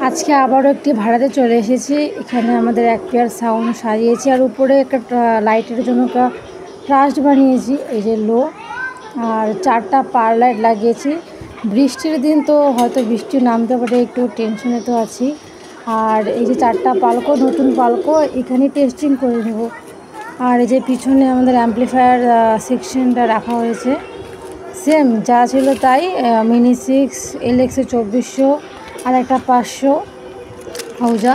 আজকে আবারও একটি ভাড়াতে চলে এসেছি। এখানে আমাদের এক পেয়ার সাউন্ড সাজিয়েছি আর উপরে একটা লাইটের জন্য একটা ট্রাস্ট বানিয়েছি, এই যে লো, আর 4টা পার লাইট লাগিয়েছি। বৃষ্টির দিন তো হয়তো বৃষ্টি নামতে পারে, একটু টেনশনে তো আছি। আর এই যে 4টা পালকো, নতুন পালকো, এখানে টেস্টিং করে নেব। আর এই যে পিছনে আমাদের অ্যাম্পলিফায়ার সেকশনটা রাখা হয়েছে, সেম যা ছিল তাই। মিনি 6 LX 2400 আর একটা 500 হাউজা,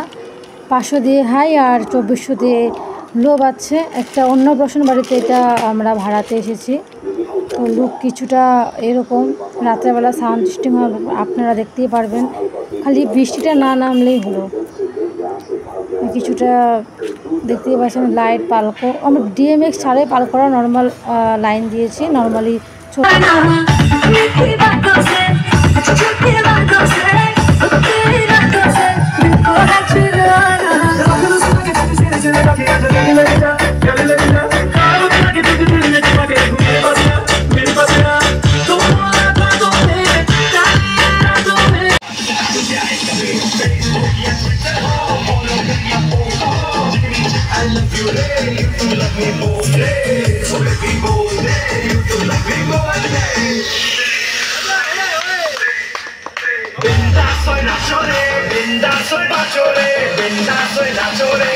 500 দিয়ে হাই আর 2400 দিয়ে লো বাজছে। একটা অন্নপ্রাশন বাড়িতে এটা আমরা ভাড়াতে এসেছি, তো লুক কিছুটা এরকম। রাত্রেবেলা সাউন্ড সিস্টেম আপনারা দেখতেই পারবেন, খালি বৃষ্টিটা না নামলেই হলো। কিছুটা দেখতেই পাচ্ছেন লাইট পালকো, আমরা DMX ছাড়াই পাল করা নর্মাল লাইন দিয়েছি, নর্মালি ছোট। Soy Nachore, soy Nachore, soy Nachore,